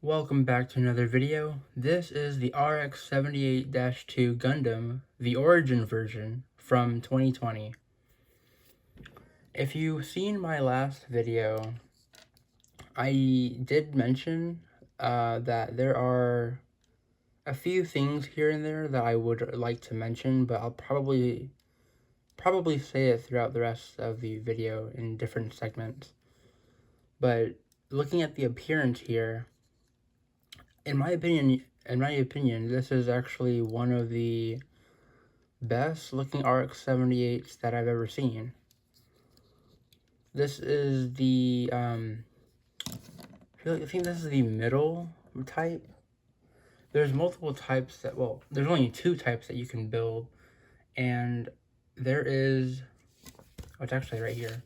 Welcome back to another video. This is the RX-78-2 Gundam, the Origin version from 2020. If you've seen my last video, I did mention that there are a few things here and there that I would like to mention, but I'll probably say it throughout the rest of the video in different segments. But looking at the appearance here, in my opinion, this is actually one of the best looking RX-78s that I've ever seen. This is the, I think this is the middle type. There's multiple types that, well, there's only two types that you can build, and there is, oh, it's actually right here.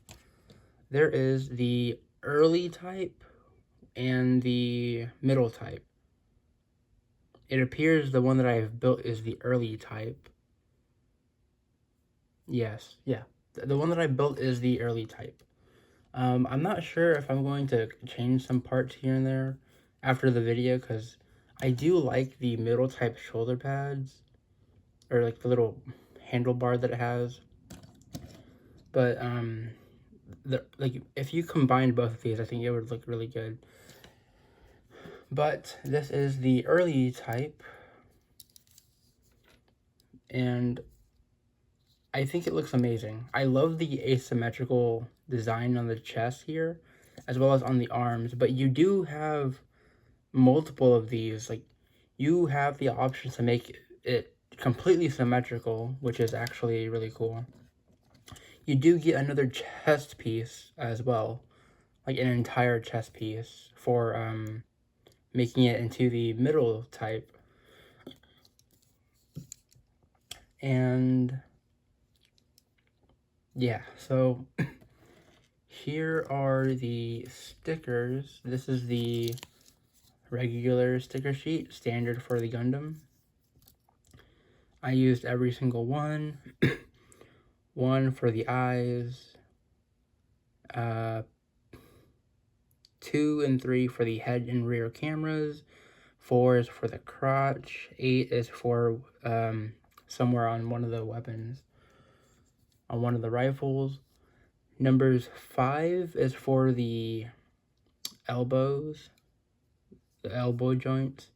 There is the early type and the middle type. It appears the one that I have built is the early type. Yes, yeah. The one that I built is the early type. I'm not sure if I'm going to change some parts here and there after the video, because I do like the middle type shoulder pads, or like the little handlebar that it has. But like if you combine both of these, I think it would look really good. But this is the early type, and I think it looks amazing. I love the asymmetrical design on the chest here, as well as on the arms, but you do have multiple of these. Like, you have the option to make it completely symmetrical, which is actually really cool. You do get another chest piece as well, like an entire chest piece for making it into the middle type. And yeah, so here are the stickers. This is the regular sticker sheet, standard for the Gundam. I used every single one. One for the eyes, 2 and 3 for the head and rear cameras, 4 is for the crotch, 8 is for somewhere on one of the weapons, on one of the rifles. Numbers 5 is for the elbows, the elbow joints.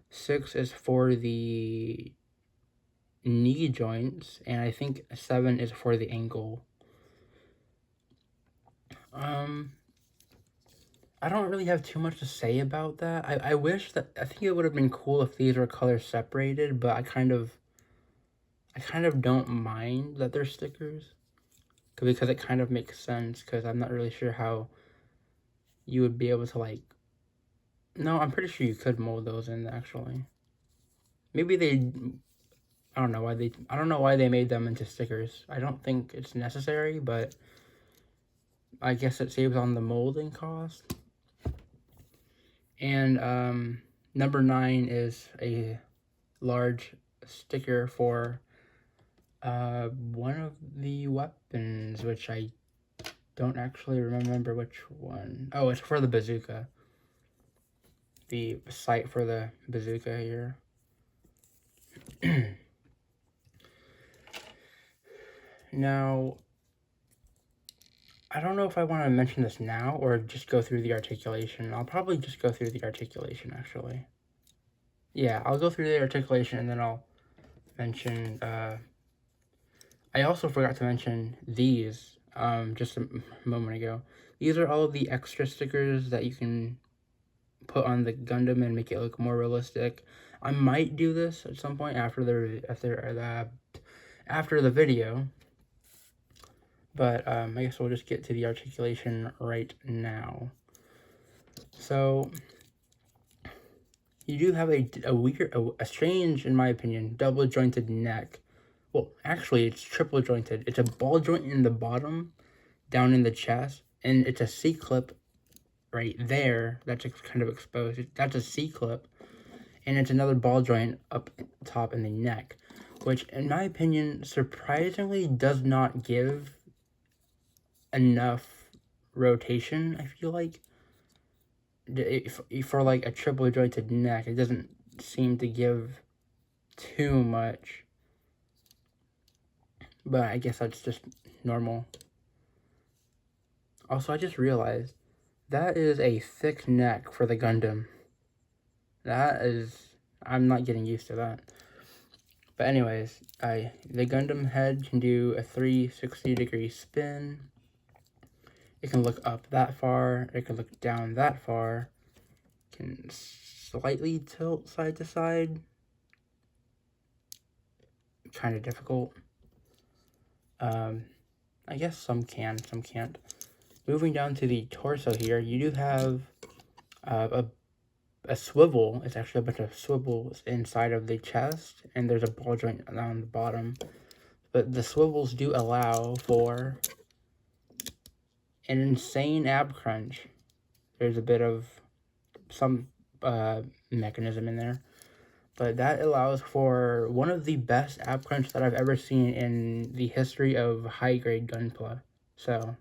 6 is for the knee joints, and I think 7 is for the ankle. I don't really have too much to say about that. I wish that, I think it would have been cool if these were color separated, but I kind of don't mind that they're stickers, because it kind of makes sense, because I'm not really sure how you would be able to, like, no, I'm pretty sure you could mold those in, actually. Maybe they, I don't know why they made them into stickers. I don't think it's necessary, but I guess it saves on the molding cost. And number 9 is a large sticker for one of the weapons, which I don't actually remember which one. Oh, it's for the bazooka. The sight for the bazooka here. Now, I don't know if I want to mention this now or just go through the articulation. I'll probably just go through the articulation, actually. Yeah, I'll go through the articulation and then I'll mention, I also forgot to mention these just a moment ago. These are all of the extra stickers that you can put on the Gundam and make it look more realistic. I might do this at some point after the video, but I guess we'll just get to the articulation right now. So you do have a strange, in my opinion, double jointed neck. Well, actually, it's triple jointed. It's a ball joint in the bottom, down in the chest, and it's a C-clip right there that's kind of exposed. That's a C-clip, and it's another ball joint up top in the neck, which, in my opinion, surprisingly does not give enough rotation, I feel like. for like a triple jointed neck, it doesn't seem to give too much. But I guess that's just normal. Also, I just realized that is a thick neck for the Gundam. I'm not getting used to that. But anyways, the Gundam head can do a 360-degree spin. It can look up that far. It can look down that far. It can slightly tilt side to side. Kind of difficult. I guess some can, some can't. Moving down to the torso here, you do have a swivel. It's actually a bunch of swivels inside of the chest, and there's a ball joint on the bottom. But the swivels do allow for an insane ab crunch. There's a bit of some mechanism in there, but that allows for one of the best ab crunch that I've ever seen in the history of high grade gunpla. So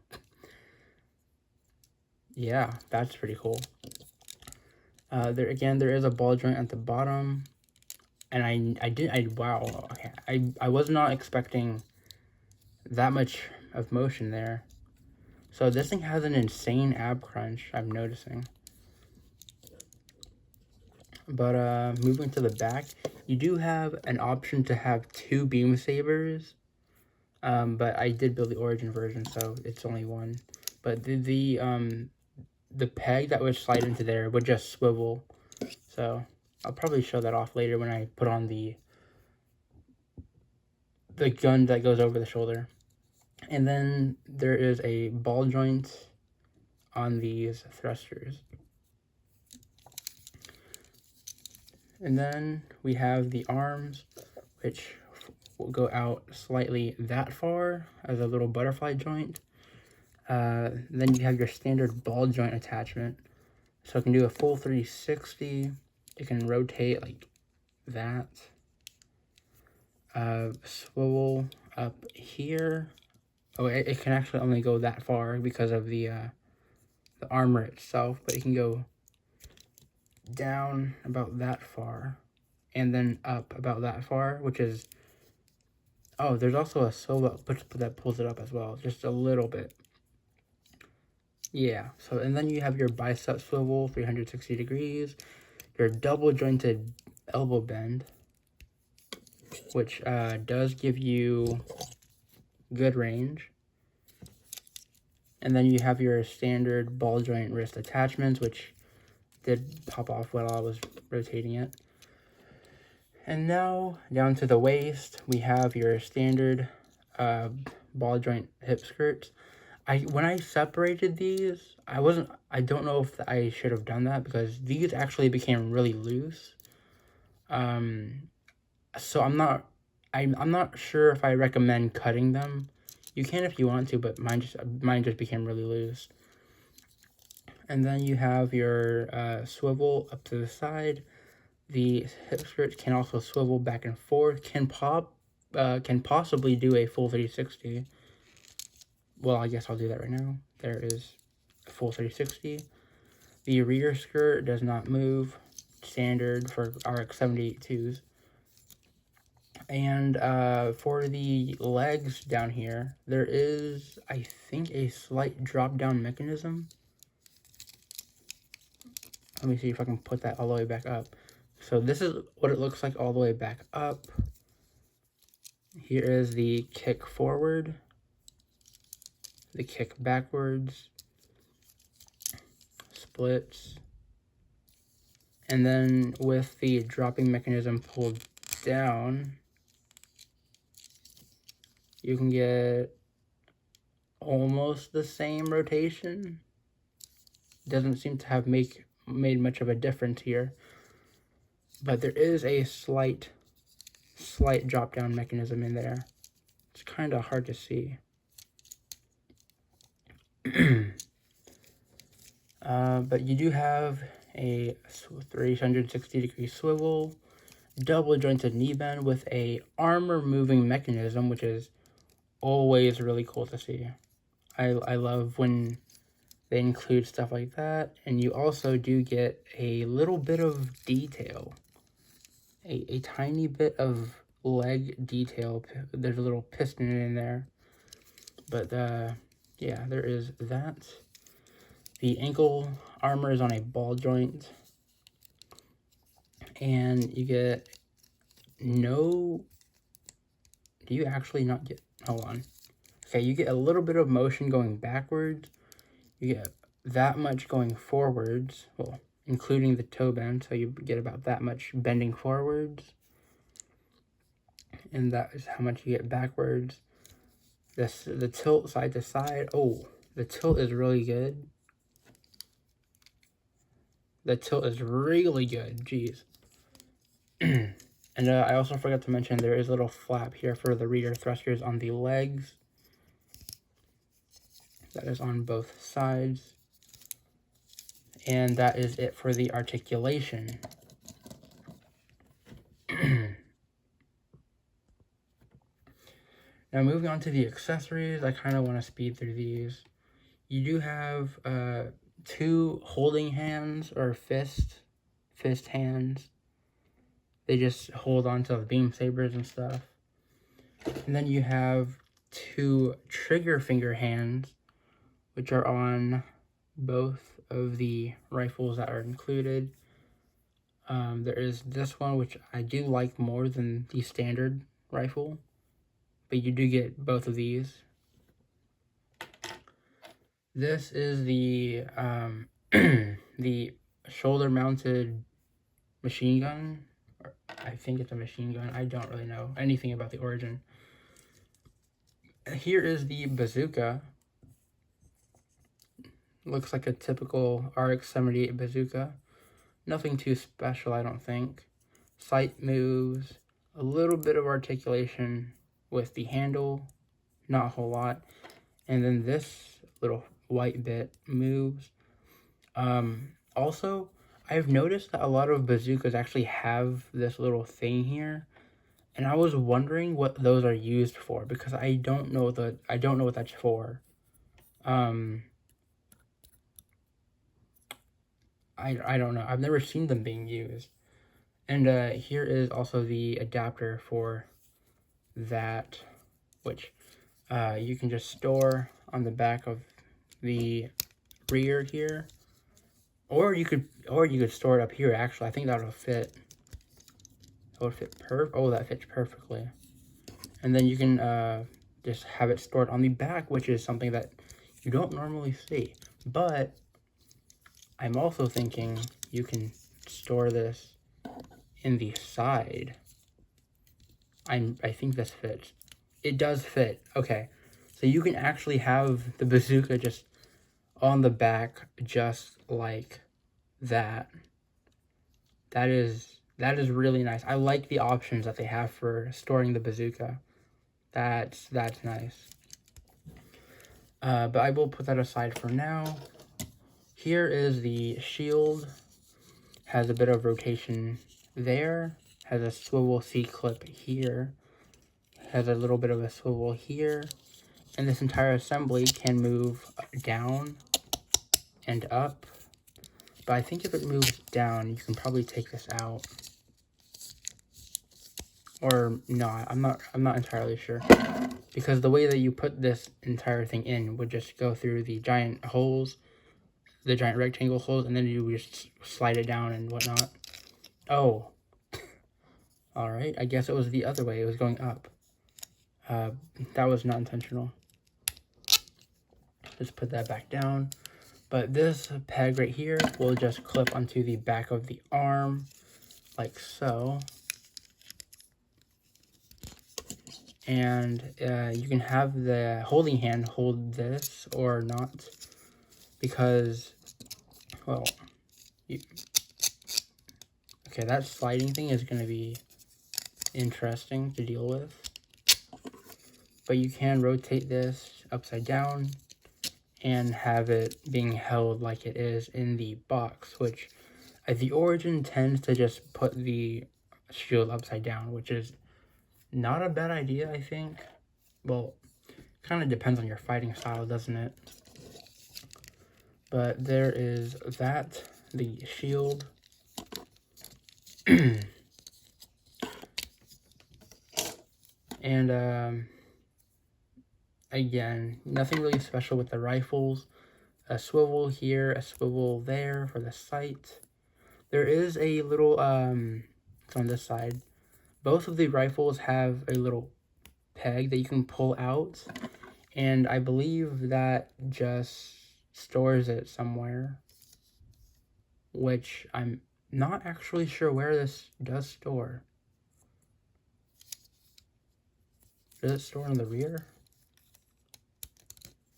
yeah, that's pretty cool. There is a ball joint at the bottom, and wow, okay, I was not expecting that much of motion there. So this thing has an insane ab crunch, I'm noticing. But moving to the back, you do have an option to have 2 beam sabers. But I did build the origin version, so it's only one. But the peg that would slide into there would just swivel. So I'll probably show that off later when I put on the gun that goes over the shoulder. And then there is a ball joint on these thrusters. And then we have the arms, which will go out slightly that far as a little butterfly joint. Then you have your standard ball joint attachment. So it can do a full 360. It can rotate like that. Swivel up here. Oh, it can actually only go that far because of the armor itself, but it can go down about that far and then up about that far, which is, oh, there's also a solo that pulls it up as well, just a little bit. Yeah, so, and then you have your bicep swivel, 360 degrees, your double jointed elbow bend, which does give you good range. And then you have your standard ball joint wrist attachments, which did pop off while I was rotating it. And now, down to the waist, we have your standard ball joint hip skirts. When I separated these, I don't know if I should have done that, because these actually became really loose. So I'm not sure if I recommend cutting them. You can if you want to, but mine just became really loose. And then you have your swivel up to the side. The hip skirts can also swivel back and forth. Can possibly do a full 360. Well, I guess I'll do that right now. There is a full 360. The rear skirt does not move. Standard for RX-78-2s. And for the legs down here, there is, I think, a slight drop-down mechanism. Let me see if I can put that all the way back up. So this is what it looks like all the way back up. Here is the kick forward, the kick backwards, splits, and then with the dropping mechanism pulled down, you can get almost the same rotation. Doesn't seem to have made much of a difference here, but there is a slight drop down mechanism in there. It's kind of hard to see. But you do have a 360-degree swivel, double jointed knee bend with a armor moving mechanism, which is always really cool to see. I love when they include stuff like that, and you also do get a little bit of detail, a tiny bit of leg detail. There's a little piston in there, but yeah, there is that. The ankle armor is on a ball joint, and you get no, do you actually not get, hold on. Okay, you get a little bit of motion going backwards. You get that much going forwards, well, including the toe bend, so you get about that much bending forwards. And that is how much you get backwards. The tilt side to side, oh, the tilt is really good. The tilt is really good, jeez. And I also forgot to mention there is a little flap here for the rear thrusters on the legs. That is on both sides. And that is it for the articulation. Now moving on to the accessories, I kind of want to speed through these. You do have 2 holding hands, or fist hands. They just hold on to the beam sabers and stuff. And then you have 2 trigger finger hands, which are on both of the rifles that are included. There is this one, which I do like more than the standard rifle, but you do get both of these. This is the the shoulder-mounted machine gun. I think it's a machine gun. I don't really know anything about the origin. Here is the bazooka. Looks like a typical RX-78 bazooka. Nothing too special, I don't think. Sight moves, a little bit of articulation with the handle, not a whole lot. And then this little white bit moves. Also, I've noticed that a lot of bazookas actually have this little thing here, and I was wondering what those are used for, because I don't know what that's for. I don't know. I've never seen them being used. And here is also the adapter for that, which you can just store on the back of the rear here, or you could store it up here. Actually, I think that would fit. That would fit oh, that fits perfectly. And then you can just have it stored on the back, which is something that you don't normally see. But I'm also thinking you can store this in the side. I think this fits. It does fit. Okay, so you can actually have the bazooka just on the back, just like that. That is really nice. I like the options that they have for storing the bazooka. That's nice. But I will put that aside for now. Here is the shield. Has a bit of rotation there. Has a swivel C-clip here. Has a little bit of a swivel here. And this entire assembly can move down and up. But I think if it moves down, you can probably take this out. Or no, I'm not entirely sure. Because the way that you put this entire thing in would just go through the giant holes, the giant rectangle holes, and then you just slide it down and whatnot. Oh. Alright, I guess it was the other way. It was going up. That was not intentional. Just put that back down. But this peg right here will just clip onto the back of the arm, like so. And you can have the holding hand hold this or not, because, well, okay, that sliding thing is going to be interesting to deal with. But you can rotate this upside down and have it being held like it is in the box, which the origin tends to just put the shield upside down, which is not a bad idea, I think. Well, kind of depends on your fighting style, doesn't it? But there is that, the shield. And again, nothing really special with the rifles. A swivel here, a swivel there for the sight. There is a little, it's on this side. Both of the rifles have a little peg that you can pull out, and I believe that just stores it somewhere, which I'm not actually sure where this does store. Does it store in the rear?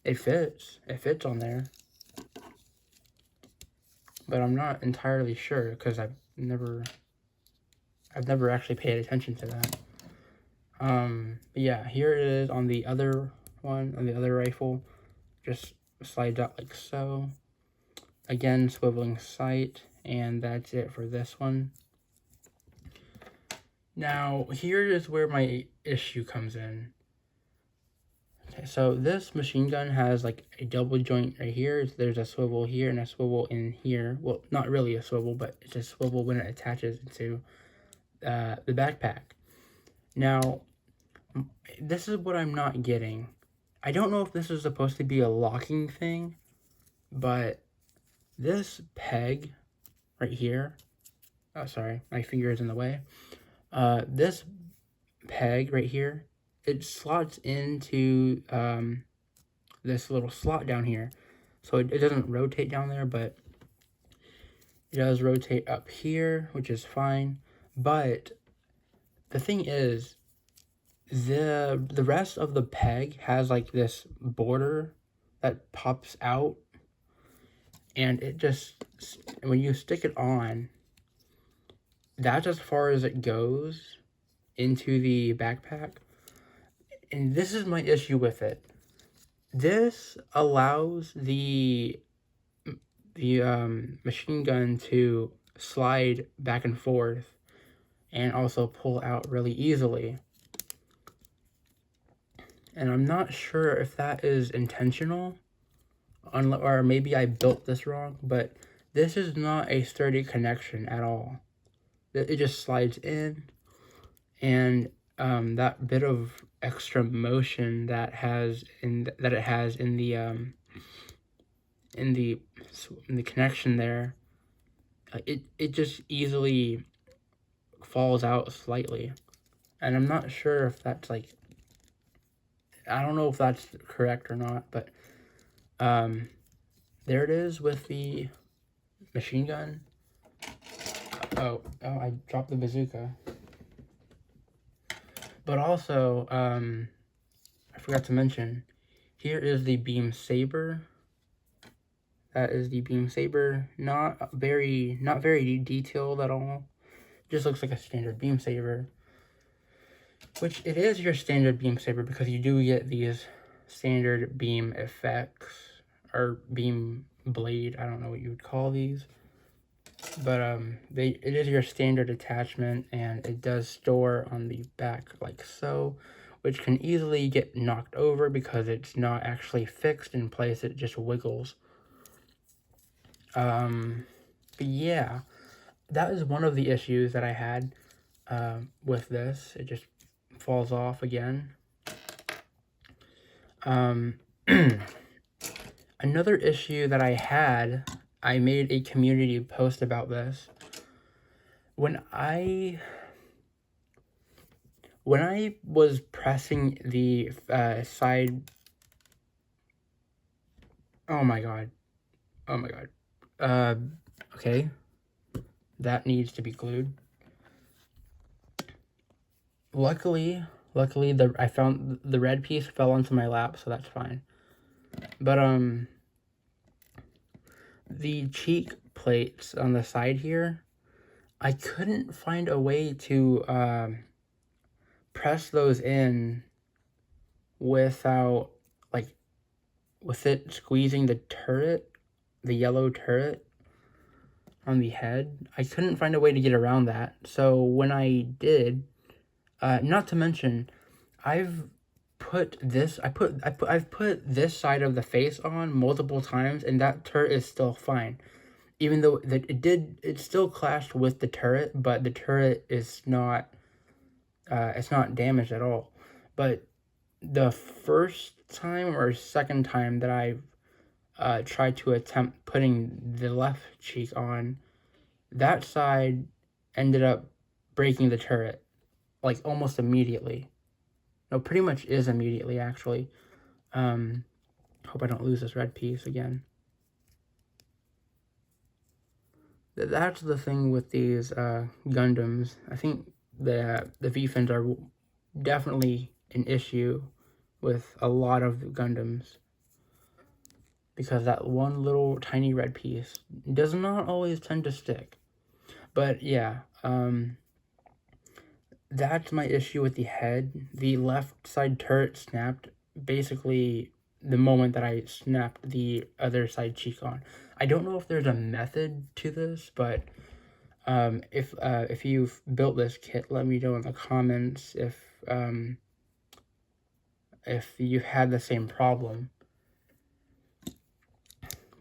It fits on there, but I'm not entirely sure because I've never actually paid attention to that. But yeah, here it is on the other one, on the other rifle. Just slides out like so. Again, swiveling sight, and that's it for this one. Now, here is where my issue comes in. Okay, so this machine gun has like a double joint right here. There's a swivel here and a swivel in here. Well, not really a swivel, but it's a swivel when it attaches to the backpack. Now, this is what I'm not getting. I don't know if this is supposed to be a locking thing, but this peg right here, oh sorry, my finger is in the way. This peg right here, it slots into this little slot down here. So it doesn't rotate down there, but it does rotate up here, which is fine. But the thing is, the rest of the peg has like this border that pops out, and it just, when you stick it on, that's as far as it goes into the backpack. And this is my issue with it. This allows the machine gun to slide back and forth and also pull out really easily. And I'm not sure if that is intentional, or maybe I built this wrong, but this is not a sturdy connection at all. It just slides in, and that bit of extra motion that it has in the connection there, it just easily falls out slightly, and I'm not sure if that's like, I don't know if that's correct or not, but there it is with the machine gun. Oh, I dropped the bazooka. But also, I forgot to mention, here is the beam saber. That is the beam saber. Not very detailed at all. Just looks like a standard beam saber. Which it is your standard beam saber because you do get these standard beam effects, or beam blade, I don't know what you would call these. But it is your standard attachment, and it does store on the back like so, which can easily get knocked over because it's not actually fixed in place, it just wiggles. But yeah, that is one of the issues that I had with this. It just falls off again. Another issue that I had, I made a community post about this. When I was pressing the side, oh my god, okay, that needs to be glued. Luckily, I found the red piece fell onto my lap, so that's fine. But the cheek plates on the side here, I couldn't find a way to press those in without, like, with it squeezing the turret, the yellow turret on the head. I couldn't find a way to get around that. So when I did, not to mention, I've I've put this side of the face on multiple times, and that turret is still fine. Even though it still clashed with the turret, but the turret is not, it's not damaged at all. But the first time or second time that I tried to attempt putting the left cheek on, that side ended up breaking the turret, like almost immediately. No, pretty much is immediately, actually. Hope I don't lose this red piece again. That's the thing with these Gundams. I think the V-fins are definitely an issue with a lot of Gundams, because that one little tiny red piece does not always tend to stick. But yeah, that's my issue with the head. The left side turret snapped basically the moment that I snapped the other side cheek on. I don't know if there's a method to this, but if you've built this kit, let me know in the comments if you've had the same problem.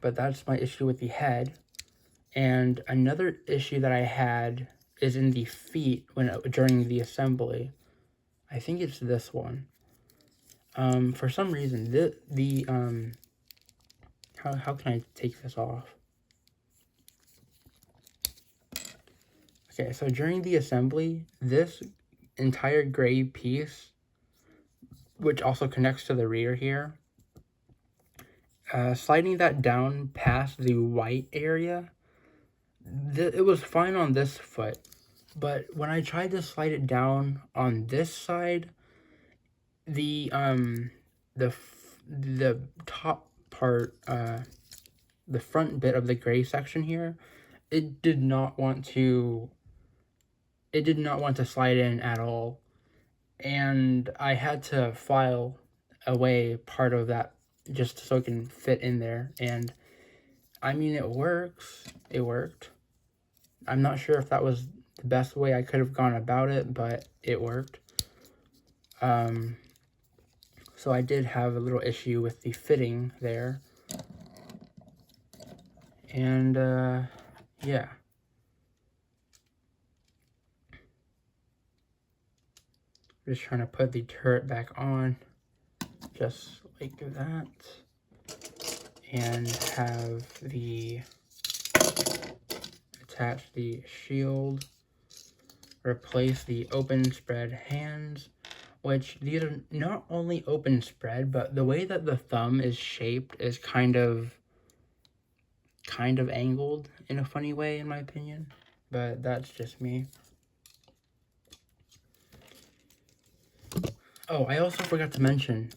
But that's my issue with the head. And another issue that I had is in the feet during the assembly. I think it's this one. For some reason, how can I take this off? Okay, so during the assembly, this entire gray piece, which also connects to the rear here, sliding that down past the white area, it was fine on this foot, but when I tried to slide it down on this side, the top part, the front bit of the gray section here, it did not want to slide in at all, and I had to file away part of that just so it can fit in there. And I mean, it works. It worked. I'm not sure if that was the best way I could have gone about it, but it worked. So I did have a little issue with the fitting there. And, yeah. Just trying to put the turret back on, just like that. And attach the shield, replace the open spread hands, which these are not only open spread, but the way that the thumb is shaped is kind of angled in a funny way, in my opinion, but that's just me. Oh, I also forgot to mention,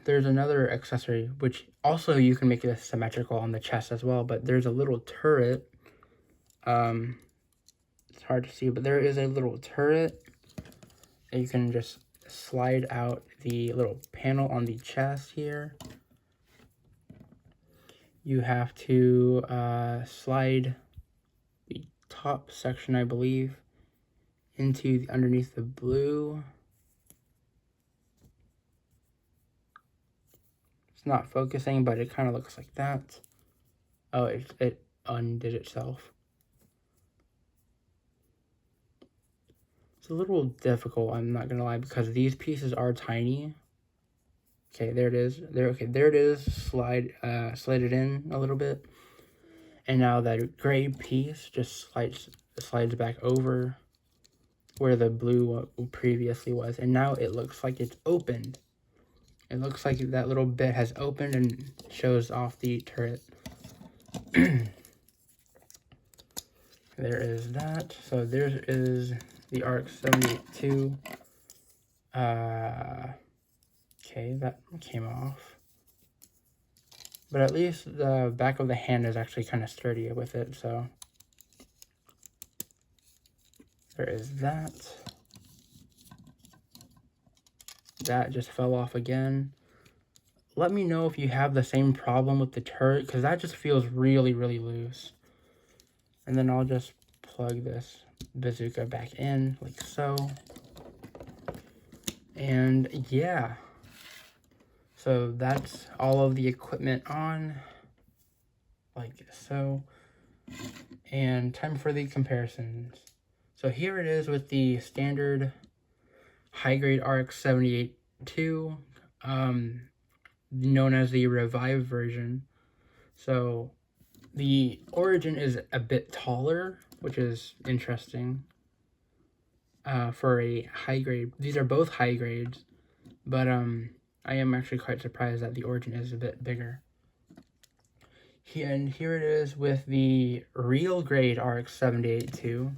there's another accessory, which also you can make it symmetrical on the chest as well, but there's a little turret. It's hard to see, but there is a little turret that you can just slide out the little panel on the chest here. You have to slide the top section, I believe, into underneath the blue. It's not focusing, but it kind of looks like that. Oh, it undid itself. It's a little difficult, I'm not gonna lie, because these pieces are tiny. Okay, there it is. There it is. Slide it in a little bit, and now that gray piece just slides back over where the blue previously was, and now it looks like it's opened. It looks like that little bit has opened and shows off the turret. There is that. So there is the RX-78-2. Okay, that came off. But at least the back of the hand is actually kind of sturdy with it, so there is that. That just fell off again. Let me know if you have the same problem with the turret, because that just feels really, really loose. And then I'll just plug this bazooka back in, like so. And yeah, So that's all of the equipment on, like so. And time for the comparisons. So here it is with the standard high-grade RX-78-2, known as the revived version. So the origin is a bit taller, which is interesting for a high grade. These are both high grades, but I am actually quite surprised that the origin is a bit bigger. And here it is with the real grade RX-78-2,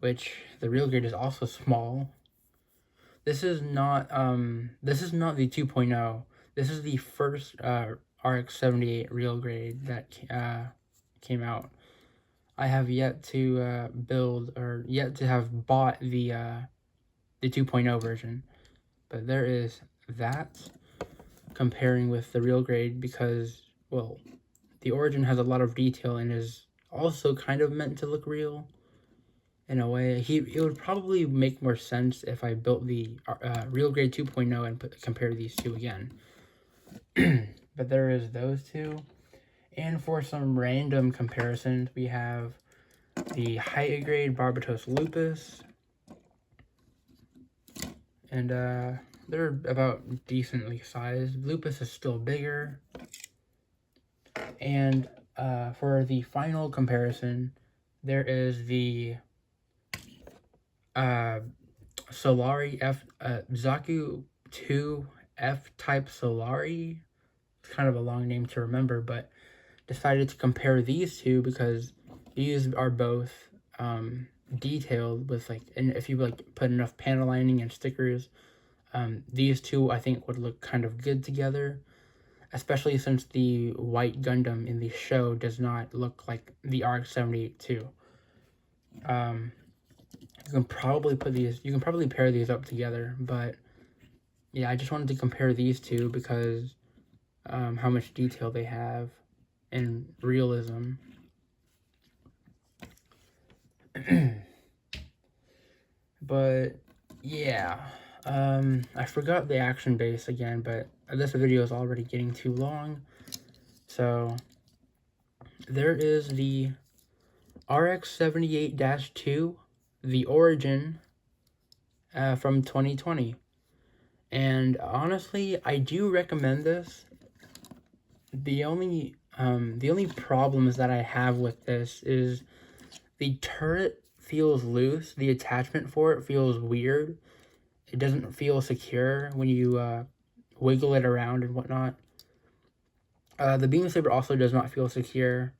which the real grade is also small. This is not the 2.0. This is the first RX-78 real grade that came out. I have yet to build or yet to have bought the 2.0 version, but there is that comparing with the real grade because, well, the origin has a lot of detail and is also kind of meant to look real in a way. It would probably make more sense if I built the real grade 2.0 and compare these two again. But there is those two. And for some random comparisons, we have the high grade Barbatos Lupus. And they're about decently sized. Lupus is still bigger. And for the final comparison, there is the Solari Zaku 2 F-type Solari. It's kind of a long name to remember, but decided to compare these two because these are both detailed with and if you put enough panel lining and stickers, these two I think would look kind of good together, especially since the white Gundam in the show does not look like the RX-78-2. You can probably pair these up together, but yeah, I just wanted to compare these two because how much detail they have and realism. But yeah, I forgot the action base again, but this video is already getting too long. So there is the RX-78-2, the origin from 2020. And honestly, I do recommend this. The only problems that I have with this is the turret feels loose. The attachment for it feels weird. It doesn't feel secure when you wiggle it around and whatnot. The beam saber also does not feel secure.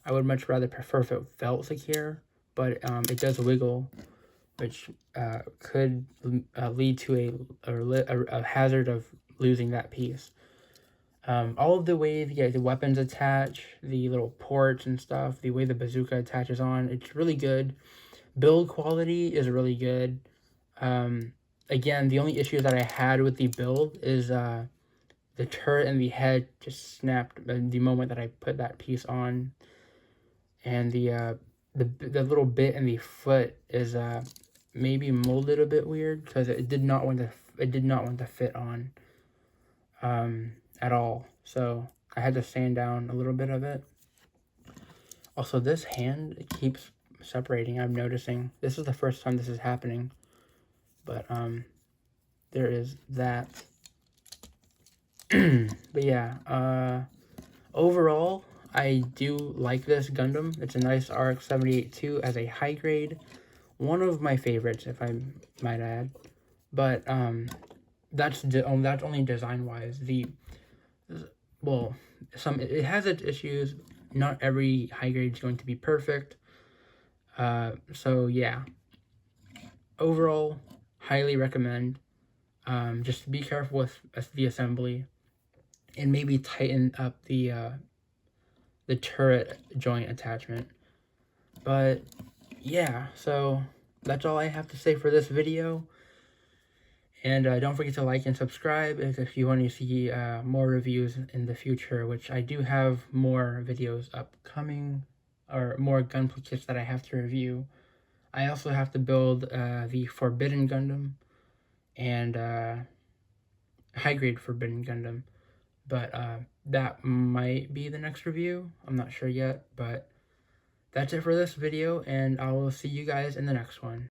I would much rather prefer if it felt secure, but it does wiggle, which could lead to a hazard of losing that piece. All of the way the weapons attach, the little ports and stuff, the way the bazooka attaches on, it's really good. Build quality is really good. Again, the only issue that I had with the build is the turret and the head just snapped the moment that I put that piece on, and the little bit in the foot is maybe molded a bit weird because it did not want to fit on at all. So I had to sand down a little bit of it. Also, this hand keeps separating. I'm noticing this is the first time this is happening, but there is that. But yeah, overall, I do like this Gundam. It's a nice RX-78-2 as a high grade. One of my favorites, if I might add. But that's only design wise. It has its issues. Not every high grade is going to be perfect. So yeah. Overall, highly recommend. Just be careful with the assembly, and maybe tighten up the turret joint attachment. But yeah, so that's all I have to say for this video. And don't forget to like and subscribe if you want to see more reviews in the future, which I do have more videos upcoming, or more Gunpla kits that I have to review. I also have to build the Forbidden Gundam, and high grade Forbidden Gundam. But that might be the next review. I'm not sure yet, but that's it for this video, and I will see you guys in the next one.